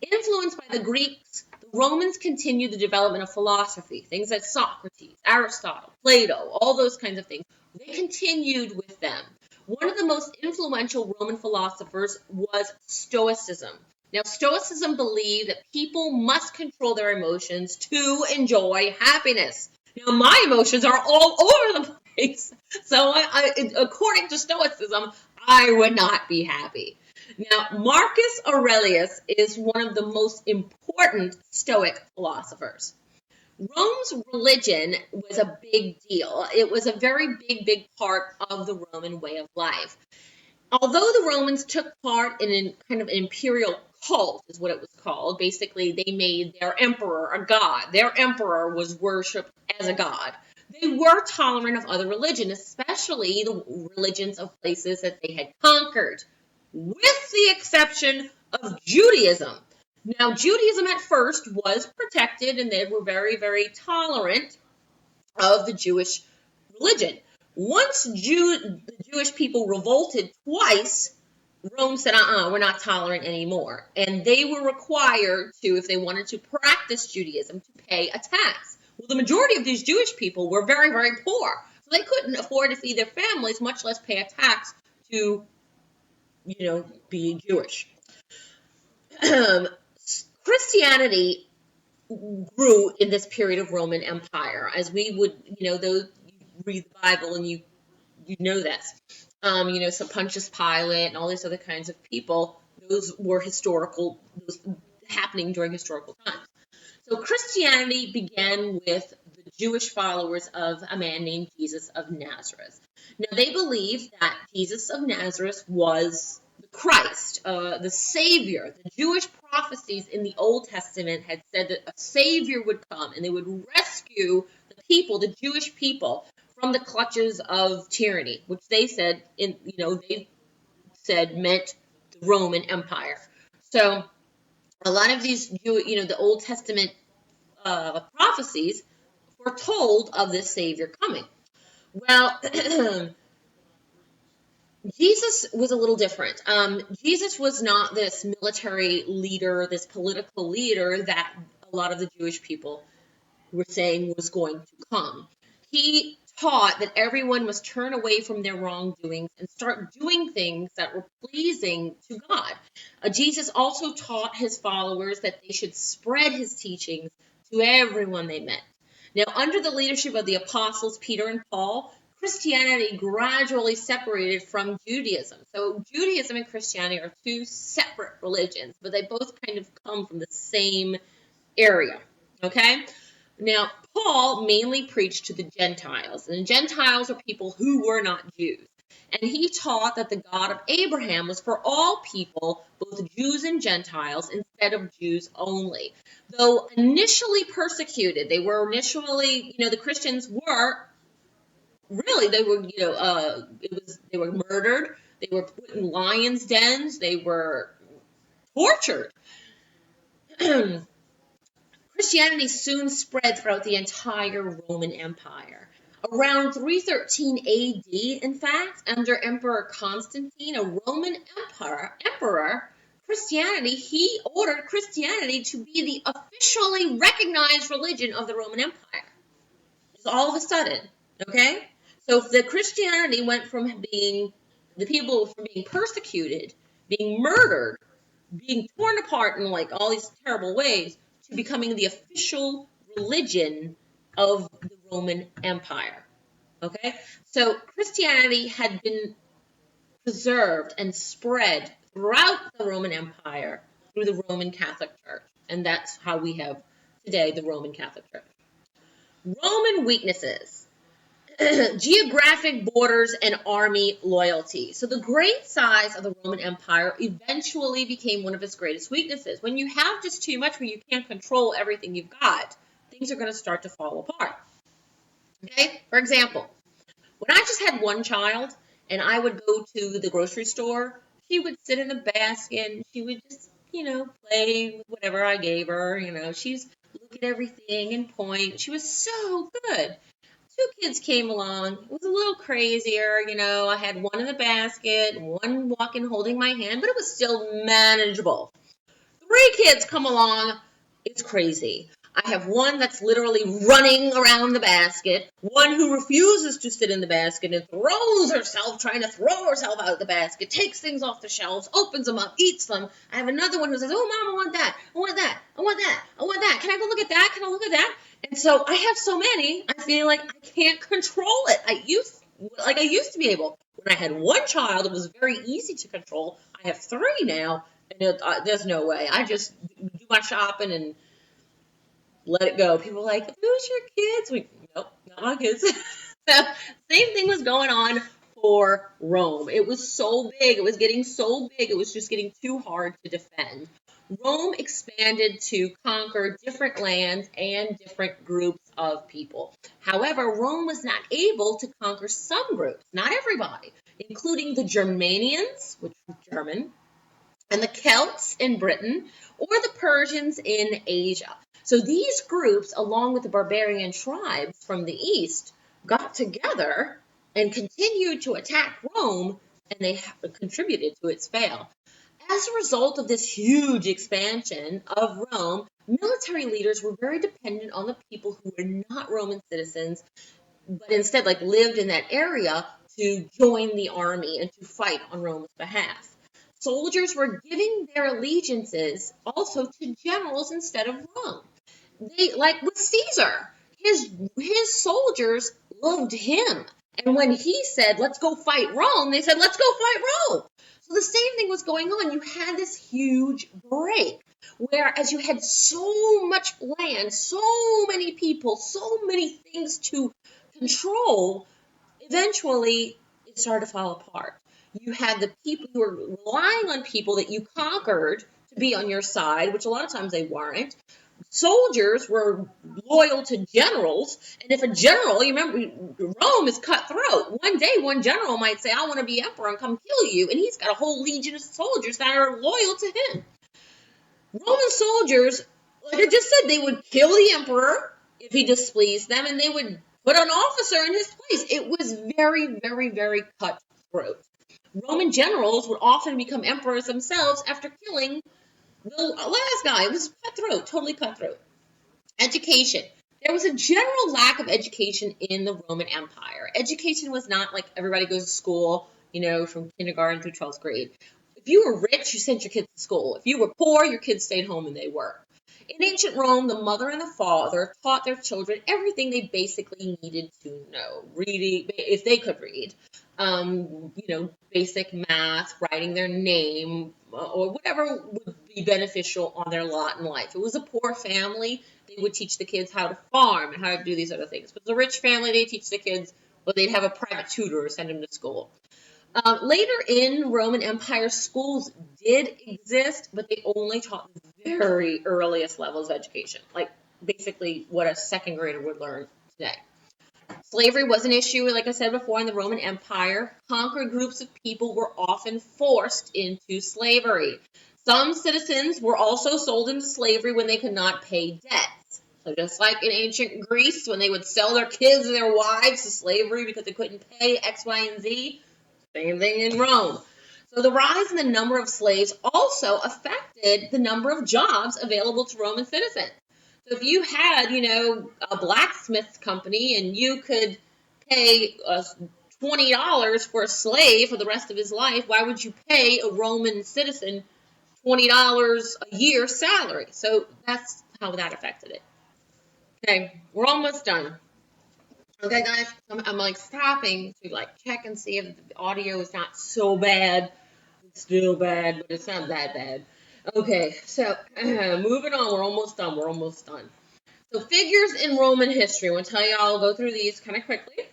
Influenced by the Greeks, the Romans continued the development of philosophy, things like Socrates, Aristotle, Plato, all those kinds of things. They continued with them. One of the most influential Roman philosophers was Stoicism. Now, Stoicism believed that people must control their emotions to enjoy happiness. Now, my emotions are all over the place. So, according to Stoicism, I would not be happy. Now, Marcus Aurelius is one of the most important Stoic philosophers. Rome's religion was a big deal. It was a very big part of the Roman way of life. Although the Romans took part in a kind of an imperial cult, is what it was called. Basically, they made their emperor a god. Their emperor was worshipped as a god. They were tolerant of other religions, especially the religions of places that they had conquered, with the exception of Judaism. Now, Judaism at first was protected, and they were very tolerant of the Jewish religion. Once the Jewish people revolted twice, Rome said, we're not tolerant anymore. And they were required to, if they wanted to practice Judaism, to pay a tax. Well, the majority of these Jewish people were very poor. So they couldn't afford to feed their families, much less pay a tax to, be Jewish. Christianity grew in this period of Roman Empire, as we would, those you read the Bible and you know this. So Pontius Pilate and all these other kinds of people, those were happening during historical times. So Christianity began with the Jewish followers of a man named Jesus of Nazareth. Now, they believed that Jesus of Nazareth was the Christ, the Savior. The Jewish prophecies in the Old Testament had said that a Savior would come and they would rescue the people, the Jewish people, from the clutches of tyranny, which they said meant the Roman Empire. So a lot of these, the Old Testament prophecies foretold of this Savior coming. Well, Jesus was a little different. Jesus was not this military leader, this political leader that a lot of the Jewish people were saying was going to come. He taught that everyone must turn away from their wrongdoings and start doing things that were pleasing to God. Jesus also taught his followers that they should spread his teachings to everyone they met. Now, under the leadership of the apostles Peter and Paul, Christianity gradually separated from Judaism. So Judaism and Christianity are two separate religions, but they both kind of come from the same area, okay? Now, Paul mainly preached to the Gentiles, and the Gentiles are people who were not Jews. And he taught that the God of Abraham was for all people, both Jews and Gentiles, instead of Jews only. Though initially persecuted, they were the Christians were really, they were murdered, they were put in lions' dens, they were tortured. Christianity soon spread throughout the entire Roman Empire. Around 313 AD, in fact, under Emperor Constantine, a Roman emperor, he ordered Christianity to be the officially recognized religion of the Roman Empire. Just all of a sudden, okay? So the Christianity went from being persecuted, being murdered, being torn apart in like all these terrible ways, to becoming the official religion of the Roman Empire. Okay? So Christianity had been preserved and spread throughout the Roman Empire through the Roman Catholic Church. And that's how we have today the Roman Catholic Church. Roman weaknesses. Geographic borders and army loyalty. So the great size of the Roman Empire eventually became one of its greatest weaknesses. When you have just too much where you can't control everything you've got, things are going to start to fall apart. Okay? For example, when I just had one child and I would go to the grocery store, she would sit in a basket and she would just, play with whatever I gave her. She's look at everything and point. She was so good. 2 kids came along. It was a little crazier, I had one in the basket, one walking holding my hand, but it was still manageable. 3 kids come along. It's crazy. I have one that's literally running around the basket, one who refuses to sit in the basket and trying to throw herself out of the basket, takes things off the shelves, opens them up, eats them. I have another one who says, oh, Mom, I want that, I want that, I want that, I want that. Can I go look at that? Can I look at that? And so I have so many, I feel like I can't control it. I used to be able. When I had one child, it was very easy to control. I have 3 now, and there's no way. I just do my shopping and let it go. People are like, who's your kids? Nope, not my kids. So, same thing was going on for Rome. It was so big. It was getting so big. It was just getting too hard to defend. Rome expanded to conquer different lands and different groups of people. However, Rome was not able to conquer some groups, not everybody, including the Germanians, which were German, and the Celts in Britain, or the Persians in Asia. So these groups, along with the barbarian tribes from the east, got together and continued to attack Rome, and they contributed to its fall. As a result of this huge expansion of Rome, military leaders were very dependent on the people who were not Roman citizens, but instead lived in that area to join the army and to fight on Rome's behalf. Soldiers were giving their allegiances also to generals instead of Rome. Like with Caesar, his soldiers loved him. And when he said, let's go fight Rome, they said, let's go fight Rome. So the same thing was going on. You had this huge break, whereas you had so much land, so many people, so many things to control, eventually it started to fall apart. you had the people who were relying on people that you conquered to be on your side, which a lot of times they weren't. Soldiers were loyal to generals, and if a general, you remember, Rome is cutthroat. One day, one general might say, I want to be emperor and come kill you, and he's got a whole legion of soldiers that are loyal to him. Roman soldiers, like I just said, they would kill the emperor if he displeased them, and they would put an officer in his place. It was very, very, very cutthroat. Roman generals would often become emperors themselves after killing the last guy. It was cutthroat, totally cutthroat. Education. There was a general lack of education in the Roman Empire. Education was not like everybody goes to school, from kindergarten through 12th grade. If you were rich, you sent your kids to school. If you were poor, your kids stayed home and they worked. In ancient Rome, the mother and the father taught their children everything they basically needed to know. Reading, if they could read, basic math, writing their name, or whatever would be beneficial on their lot in life. If it was a poor family, they would teach the kids how to farm and how to do these other things. But the rich family, they teach the kids, they'd have a private tutor or send them to school. Later in Roman Empire, schools did exist, but they only taught the very earliest levels of education, like basically what a second grader would learn today. Slavery was an issue, like I said before, in the Roman Empire. Conquered groups of people were often forced into slavery. Some citizens were also sold into slavery when they could not pay debts. So just like in ancient Greece, when they would sell their kids and their wives to slavery because they couldn't pay X, Y, and Z, same thing in Rome. So the rise in the number of slaves also affected the number of jobs available to Roman citizens. So if you had, a blacksmith company and you could pay $20 for a slave for the rest of his life, why would you pay a Roman citizen $20 a year salary? So that's how that affected it. Okay, we're almost done. Okay, guys, I'm like stopping to check and see if the audio is not so bad. It's still bad, but it's not that bad. Okay, so moving on. We're almost done. We're almost done. So figures in Roman history. I want to tell you, I'll go through these kind of quickly,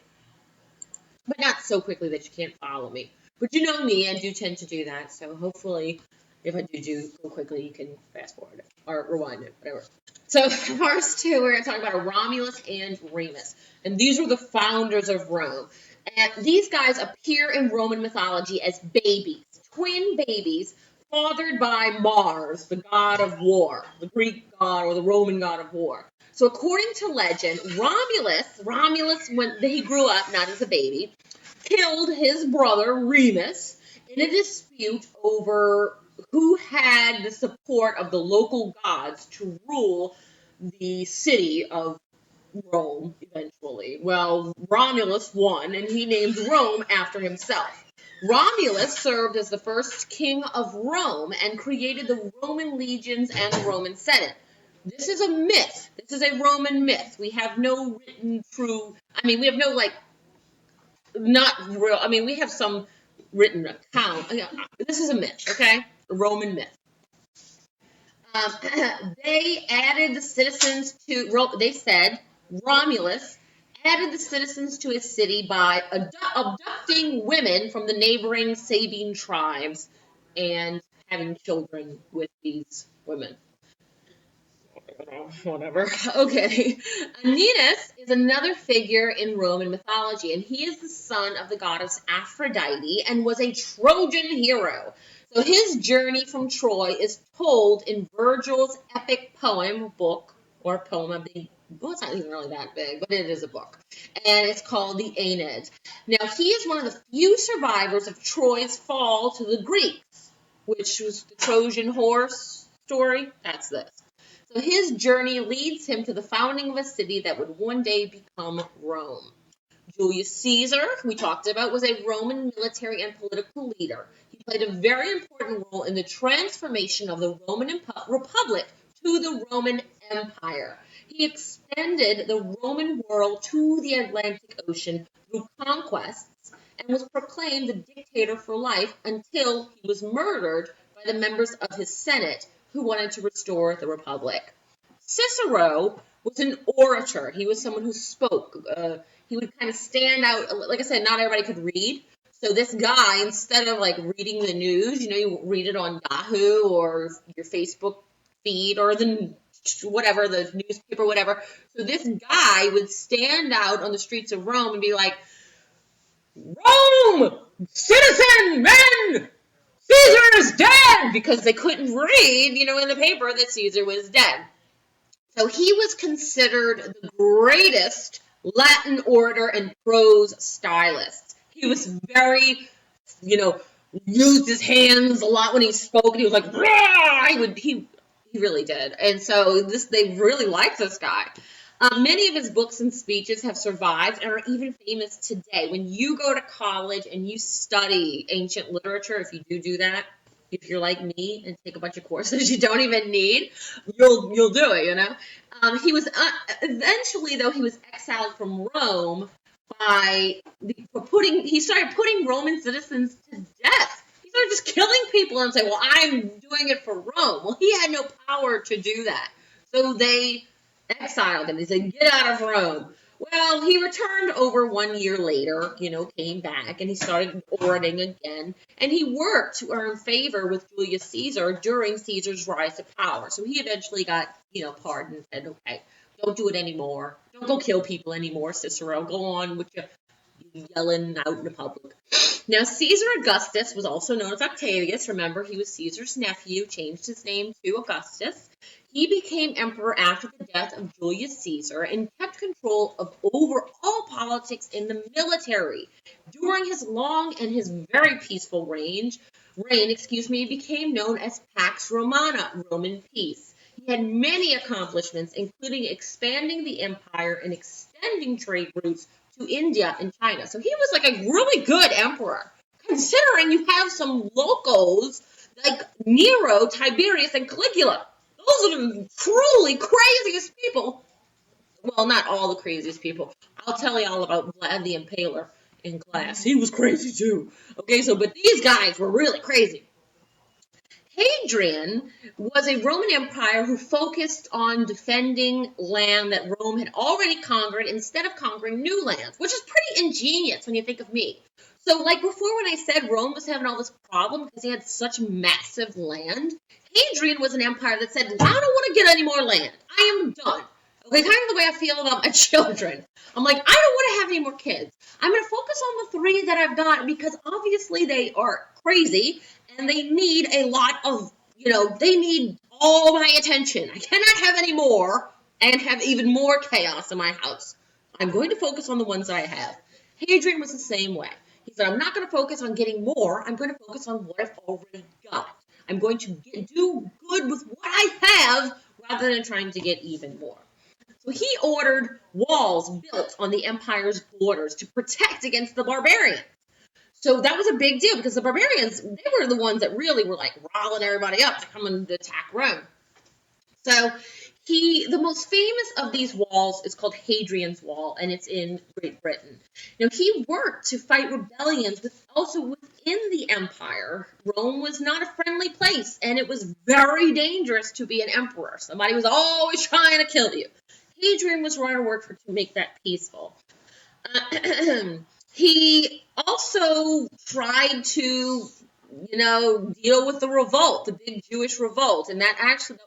but not so quickly that you can't follow me. But you know me, I do tend to do that. So hopefully, if I do go quickly, you can fast forward it or rewind it, whatever. So first two, we're going to talk about Romulus and Remus. And these were the founders of Rome. And these guys appear in Roman mythology as babies, twin babies, fathered by Mars, the god of war, the Greek god or the Roman god of war. So according to legend, Romulus, when he grew up, not as a baby, killed his brother Remus in a dispute over who had the support of the local gods to rule the city of Rome eventually. Well, Romulus won, and he named Rome after himself. Romulus served as the first king of Rome and created the Roman legions and the Roman Senate. This is a myth. This is a Roman myth. We have no written true, we have no not real, we have some written account. This is a myth, okay? A Roman myth. They added the citizens to, they said, Romulus added the citizens to his city by abducting women from the neighboring Sabine tribes and having children with these women. Whatever. Okay. Aeneas is another figure in Roman mythology, and he is the son of the goddess Aphrodite and was a Trojan hero. So his journey from Troy is told in Virgil's epic book, or poem. Well, it's not even really that big, but it is a book. And it's called the Aeneid. Now, he is one of the few survivors of Troy's fall to the Greeks, which was the Trojan horse story. That's this. So his journey leads him to the founding of a city that would one day become Rome. Julius Caesar, we talked about, was a Roman military and political leader. He played a very important role in the transformation of the Roman Republic to the Roman Empire. He extended the Roman world to the Atlantic Ocean through conquests and was proclaimed the dictator for life until he was murdered by the members of his Senate who wanted to restore the Republic. Cicero was an orator. He was someone who spoke. He would kind of stand out. Like I said, not everybody could read. So this guy, instead of like reading the news, you read it on Yahoo or your Facebook feed or the whatever, the newspaper, whatever. So this guy would stand out on the streets of Rome and be like, Rome, citizen men, Caesar is dead, because they couldn't read, in the paper that Caesar was dead. So he was considered the greatest Latin orator and prose stylist. He was very, used his hands a lot when he spoke, and he was like, rah! He really did. And so they really liked this guy. Many of his books and speeches have survived and are even famous today. When you go to college and you study ancient literature, if you do that, if you're like me and take a bunch of courses you don't even need, you'll do it, He was eventually, though, he was exiled from Rome he started putting Roman citizens to death. He started just killing people and saying, well, I'm doing it for Rome. Well, he had no power to do that. So they exiled him. They said, get out of Rome. Well, he returned over 1 year later, came back, and he started orating again. And he worked to earn favor with Julius Caesar during Caesar's rise to power. So he eventually got, pardoned and said, okay, don't do it anymore. Don't go kill people anymore, Cicero. Go on with your yelling out in the public. Now, Caesar Augustus was also known as Octavius. Remember, he was Caesar's nephew, changed his name to Augustus. He became emperor after the death of Julius Caesar and kept control of overall politics in the military. During his long and his very peaceful reign, he became known as Pax Romana, Roman peace. He had many accomplishments, including expanding the empire and extending trade routes to India and China. So he was like a really good emperor, considering you have some locals like Nero, Tiberius, and Caligula. Those are the truly craziest people. Well, not all the craziest people. I'll tell you all about Vlad the Impaler in class. He was crazy too. Okay, but these guys were really crazy. Hadrian was a Roman empire who focused on defending land that Rome had already conquered instead of conquering new lands, which is pretty ingenious when you think of me. So like before when I said Rome was having all this problem because they had such massive land, Hadrian was an empire that said, I don't want to get any more land. I am done. Okay, kind of the way I feel about my children. I'm like, I don't want to have any more kids. I'm going to focus on the 3 that I've got because obviously they are crazy and they need a lot of, they need all my attention. I cannot have any more and have even more chaos in my house. I'm going to focus on the ones that I have. Hadrian was the same way. He said, I'm not going to focus on getting more. I'm going to focus on what I've already got. I'm going to do good with what I have rather than trying to get even more. So he ordered walls built on the empire's borders to protect against the barbarians. So that was a big deal because the barbarians, they were the ones that really were like riling everybody up to come and attack Rome. So the most famous of these walls is called Hadrian's Wall, and it's in Great Britain. Now, he worked to fight rebellions also within the empire. Rome was not a friendly place, and it was very dangerous to be an emperor. Somebody was always trying to kill you. Hadrian was trying to work to make that peaceful. He also tried to, deal with the revolt, the big Jewish revolt, and that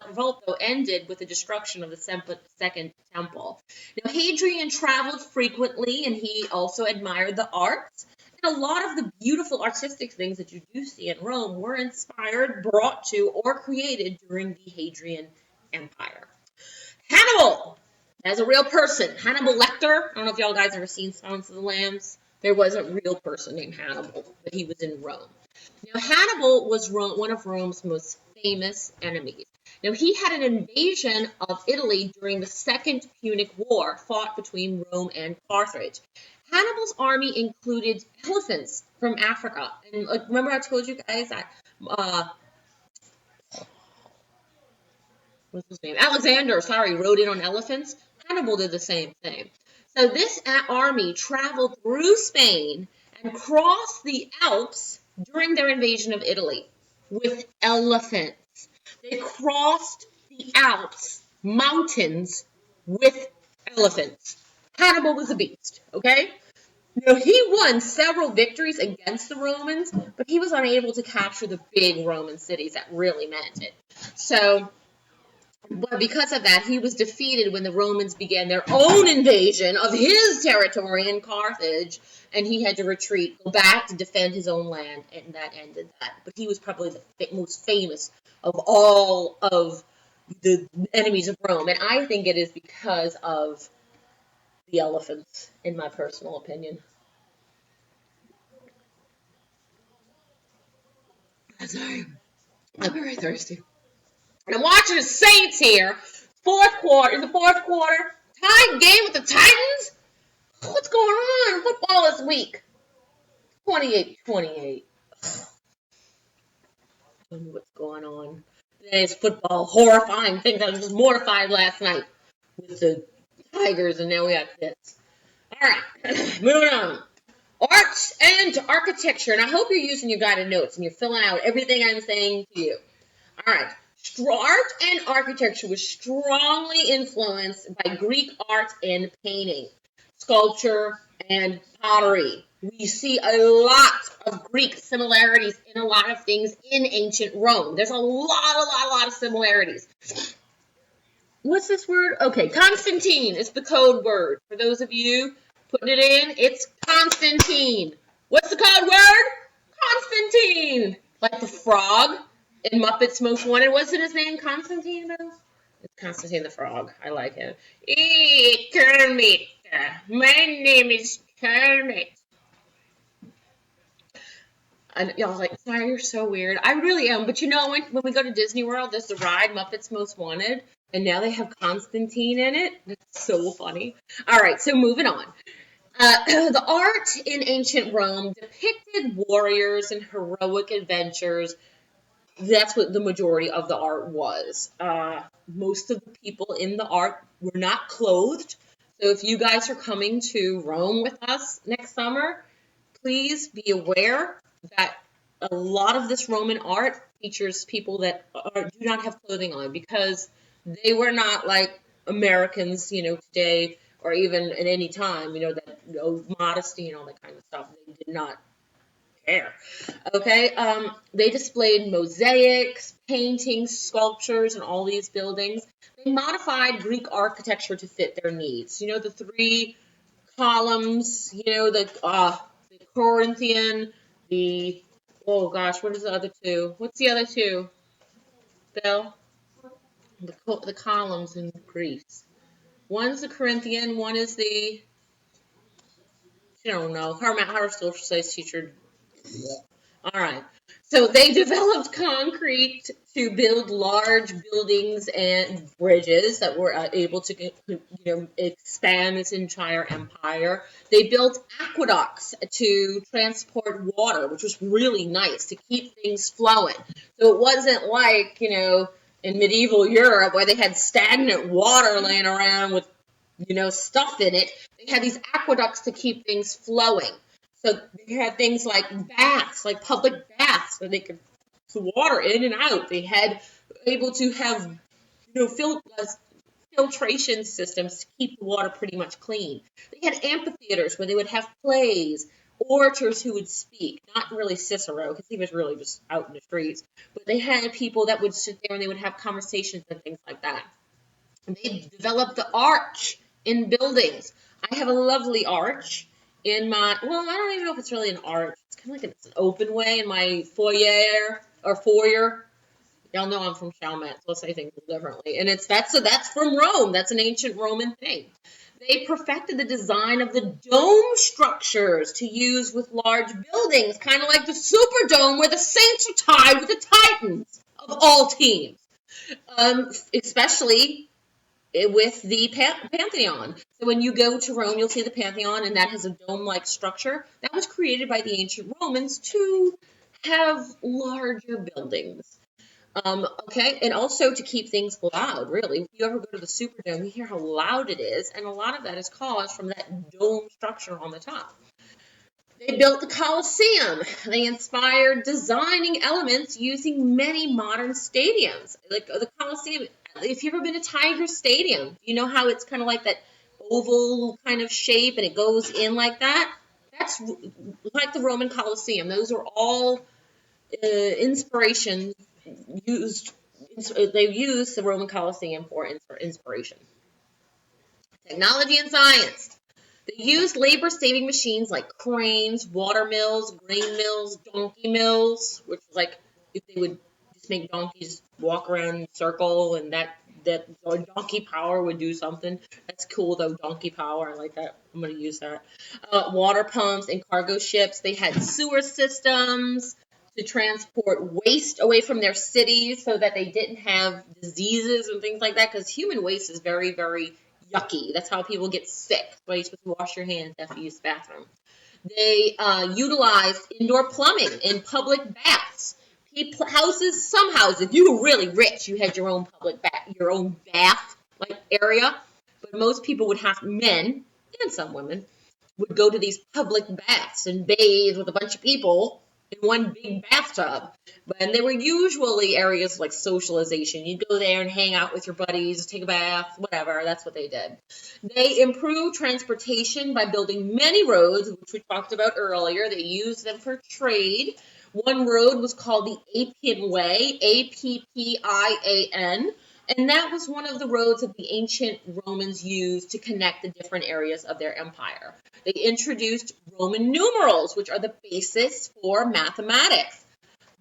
revolt, though, ended with the destruction of the Second Temple. Now, Hadrian traveled frequently, and he also admired the arts. And a lot of the beautiful artistic things that you do see in Rome were inspired, brought to, or created during the Hadrian Empire. Hannibal, as a real person, Hannibal Lecter. I don't know if y'all guys ever seen Silence of the Lambs. There was a real person named Hannibal, but he was in Rome. Now, Hannibal was one of Rome's most famous enemies. Now, he had an invasion of Italy during the Second Punic War fought between Rome and Carthage. Hannibal's army included elephants from Africa. And remember I told you guys that what's his name? Alexander, rode in on elephants. Hannibal did the same thing. So this army traveled through Spain and crossed the Alps during their invasion of Italy with elephants. They crossed the Alps mountains with elephants. Hannibal was a beast, okay? No, he won several victories against the Romans, but he was unable to capture the big Roman cities that really meant it. So, but because of that, he was defeated when the Romans began their own invasion of his territory in Carthage, and he had to retreat, go back to defend his own land, and that ended that. But he was probably the most famous of all of the enemies of Rome, and I think it is because of the elephants, in my personal opinion. Sorry, I'm very thirsty. And I'm watching the Saints here. In the fourth quarter, tie game with the Titans. What's going on? Football is weak. 28-28. I don't know what's going on. Today's football, horrifying things. I was just mortified last night with the Tigers, and now we got this. All right, moving on. Art and architecture, and I hope you're using your guided notes and you're filling out everything I'm saying to you. All right. Art and architecture was strongly influenced by Greek art and painting, sculpture, and pottery. We see a lot of Greek similarities in a lot of things in ancient Rome. There's a lot of similarities. What's this word? Okay, Constantine is the code word. For those of you putting it in, it's Constantine. What's the code word? Constantine. Like the frog in Muppets Most Wanted. Wasn't his name Constantine, though? It's Constantine the Frog. I like him. Hey, Kermit. My name is Kermit. And y'all like, sorry, you're so weird. I really am. But you know, when we go to Disney World, there's the ride Muppets Most Wanted. And now they have Constantine in it. That's so funny. All right, so moving on. The art in ancient Rome depicted warriors and heroic adventures. That's what the majority of the art was. Most of the people in the art were not clothed. So if you guys are coming to Rome with us next summer, please be aware that a lot of this Roman art features people that do not have clothing on, because they were not like Americans, today, or even at any time, that modesty and all that kind of stuff. They did not care. Okay, they displayed mosaics, paintings, sculptures, and all these buildings. They modified Greek architecture to fit their needs. The three columns, the Corinthian, oh gosh, what is the other two? What's the other two, Bill? The columns in Greece. One's the Corinthian, one is the, I don't know, our social studies teacher. All right. So they developed concrete to build large buildings and bridges that were able to, expand this entire empire. They built aqueducts to transport water, which was really nice to keep things flowing. So it wasn't like, in medieval Europe where they had stagnant water laying around with, stuff in it. They had these aqueducts to keep things flowing. So they had things like baths, like public baths, where they could put water in and out. They had able to have, filtration systems to keep the water pretty much clean. They had amphitheaters where they would have plays, orators who would speak. Not really Cicero, because he was really just out in the streets. But they had people that would sit there and they would have conversations and things like that. And they developed the arch in buildings. I have a lovely arch in I don't even know if it's really an arch. It's kind of like it's an open way in my foyer. Y'all know I'm from Chalmette, so let's say things differently. And that's from Rome. That's an ancient Roman thing. They perfected the design of the dome structures to use with large buildings, kind of like the Superdome where the Saints are tied with the Titans of all teams. Especially with the Pantheon. So when you go to Rome, you'll see the Pantheon, and that has a dome-like structure. That was created by the ancient Romans to have larger buildings. Okay, and also to keep things loud, really. If you ever go to the Superdome, you hear how loud it is, and a lot of that is caused from that dome structure on the top. They built the Colosseum. They inspired designing elements using many modern stadiums. Like the Colosseum, if you've ever been to Tiger Stadium, you know how it's kind of like that oval kind of shape and it goes in like that? that's like the Roman Colosseum. Those are all inspirations used. They used the Roman Colosseum for inspiration. Technology and science. They used labor-saving machines like cranes, water mills, grain mills, donkey mills, which was like if they would just make donkeys walk around in a circle, and that or donkey power would do something. That's cool though, donkey power. I like that. I'm gonna use that. Water pumps and cargo ships. They had sewer systems to transport waste away from their cities so that they didn't have diseases and things like that. Because human waste is very, very yucky. That's how people get sick. That's why you're supposed to wash your hands after you use the bathroom. They utilized indoor plumbing in public baths. Some houses, if you were really rich, you had your own bath like area. But most people would have, men and some women, would go to these public baths and bathe with a bunch of people in one big bathtub. And they were usually areas like socialization. You'd go there and hang out with your buddies, take a bath, whatever. That's what they did. They improved transportation by building many roads, which we talked about earlier. They used them for trade. One road was called the Appian Way, Appian, and that was one of the roads that the ancient Romans used to connect the different areas of their empire. They introduced Roman numerals, which are the basis for mathematics.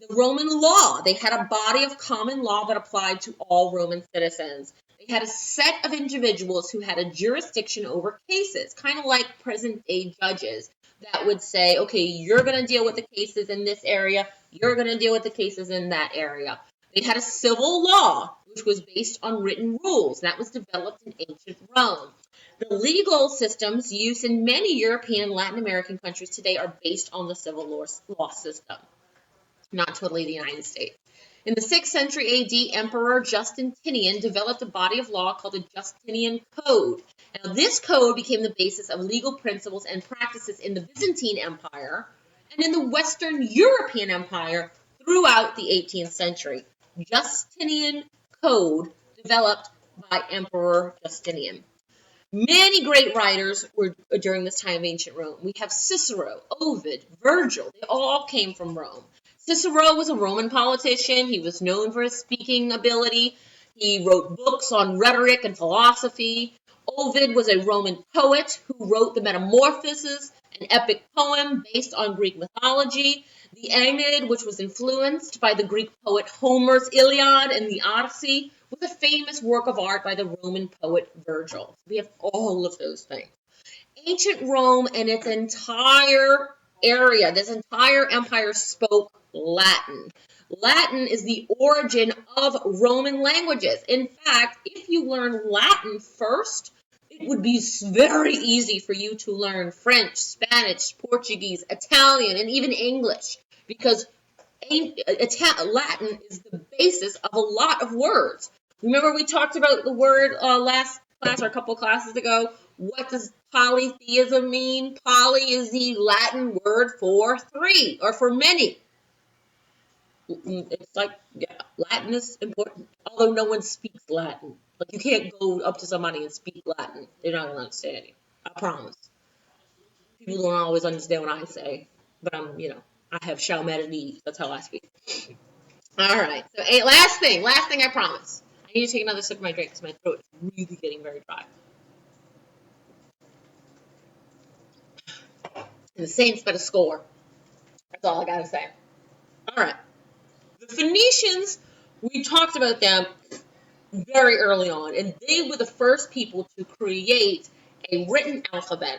The Roman law, they had a body of common law that applied to all Roman citizens. They had a set of individuals who had a jurisdiction over cases, kind of like present-day judges that would say, okay, you're going to deal with the cases in this area, you're going to deal with the cases in that area. They had a civil law, which was based on written rules. That was developed in ancient Rome. The legal systems used in many European and Latin American countries today are based on the civil law system, not totally the United States. In the 6th century AD, Emperor Justinian developed a body of law called the Justinian Code. Now, this code became the basis of legal principles and practices in the Byzantine Empire and in the Western European Empire throughout the 18th century. Justinian Code developed by Emperor Justinian. Many great writers were during this time of ancient Rome. We have Cicero, Ovid, Virgil. They all came from Rome. Cicero was a Roman politician. He was known for his speaking ability. He wrote books on rhetoric and philosophy. Ovid was a Roman poet who wrote the Metamorphoses, an epic poem based on Greek mythology. The Aeneid, which was influenced by the Greek poet Homer's Iliad and the Odyssey, was a famous work of art by the Roman poet Virgil. We have all of those things. Ancient Rome and its entire area, this entire empire spoke Latin. Latin is the origin of Roman languages. In fact, if you learn Latin first, it would be very easy for you to learn French, Spanish, Portuguese, Italian, and even English, because Latin is the basis of a lot of words. Remember we talked about the word last class or a couple classes ago? What does polytheism mean? Poly is the Latin word for three or for many. It's like, yeah, Latin is important, although no one speaks Latin. Like, you can't go up to somebody and speak Latin. They're not going to understand you. I promise. People don't always understand what I say, but I have Chalmette. That's how I speak. All right. So, last thing I promise. I need to take another sip of my drink because my throat is really getting very dry. And the Saints better score. That's all I got to say. All right. The Phoenicians, we talked about them very early on, and they were the first people to create a written alphabet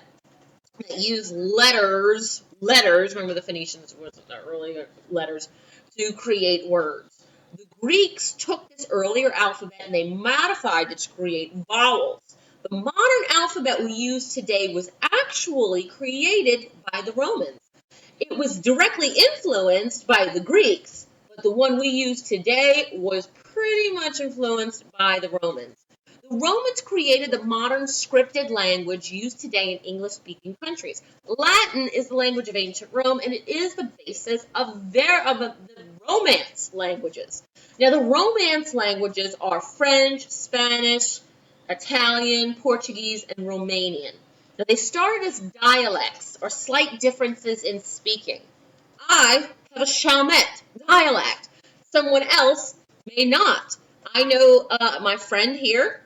that used letters, remember the Phoenicians was the earlier letters, to create words. The Greeks took this earlier alphabet and they modified it to create vowels. The modern alphabet we use today was actually created by the Romans. It was directly influenced by the Greeks, but the one we use today was pretty much influenced by the Romans. The Romans created the modern scripted language used today in English-speaking countries. Latin is the language of ancient Rome, and it is the basis of the Romance languages. Now, the Romance languages are French, Spanish, Italian, Portuguese, and Romanian. Now, they started as dialects or slight differences in speaking. I have a Chalmette dialect. Someone else may not. I know my friend here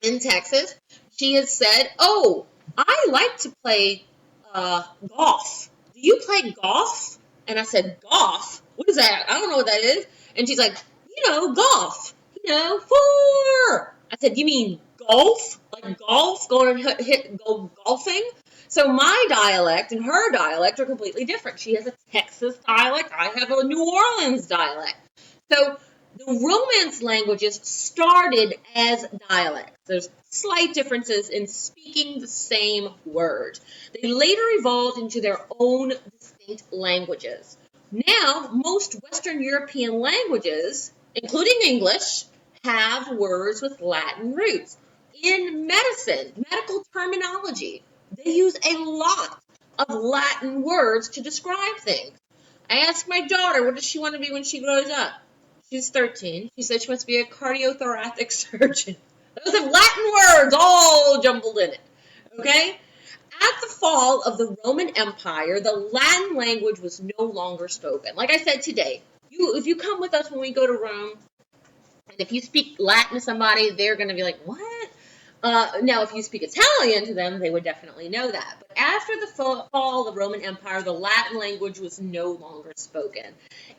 in Texas, she has said, "Oh, I like to play golf. Do you play golf?" And I said, "Golf? What is that? I don't know what that is." And she's like, "Golf. Four." I said, "You mean golf? Like golf? Going to go golfing?" So my dialect and her dialect are completely different. She has a Texas dialect. I have a New Orleans dialect. So the Romance languages started as dialects. There's slight differences in speaking the same word. They later evolved into their own distinct languages. Now, most Western European languages, including English, have words with Latin roots. In medicine, medical terminology, they use a lot of Latin words to describe things. I asked my daughter, what does she want to be when she grows up? She's 13. She said she wants to be a cardiothoracic surgeon. Those are Latin words all jumbled in it. Okay? At the fall of the Roman Empire, the Latin language was no longer spoken. Like I said today, if you come with us when we go to Rome, and if you speak Latin to somebody, they're going to be like, what? Now, if you speak Italian to them, they would definitely know that. But after the fall of the Roman Empire, the Latin language was no longer spoken.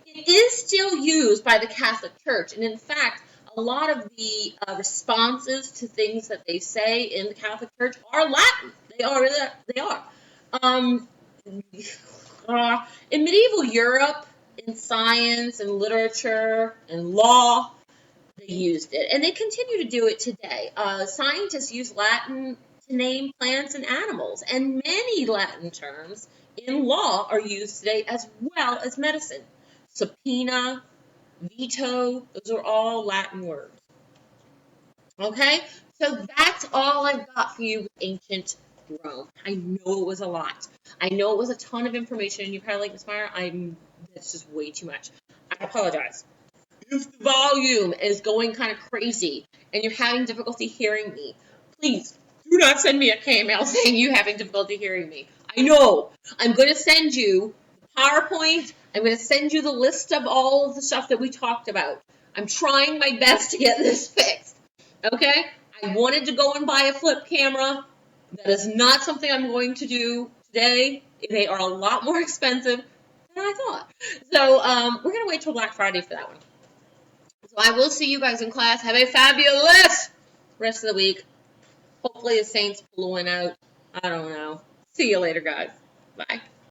It is still used by the Catholic Church, and in fact, a lot of the responses to things that they say in the Catholic Church are Latin. They are. They are. Um, in medieval Europe, in science and literature and law, they used it, and they continue to do it today. Scientists use Latin to name plants and animals, and many Latin terms in law are used today as well as medicine. Subpoena, veto, those are all Latin words. Okay, so that's all I've got for you with ancient Rome. I know it was a lot. I know it was a ton of information, and you're probably like, Ms. Meyer, that's just way too much. I apologize. If the volume is going kind of crazy and you're having difficulty hearing me, please do not send me a KML saying you're having difficulty hearing me. I know. I'm going to send you the PowerPoint. I'm going to send you the list of all of the stuff that we talked about. I'm trying my best to get this fixed. Okay? I wanted to go and buy a flip camera. That is not something I'm going to do today. They are a lot more expensive than I thought. So we're going to wait till Black Friday for that one. So I will see you guys in class. Have a fabulous rest of the week. Hopefully the Saints blew one out. I don't know. See you later, guys. Bye.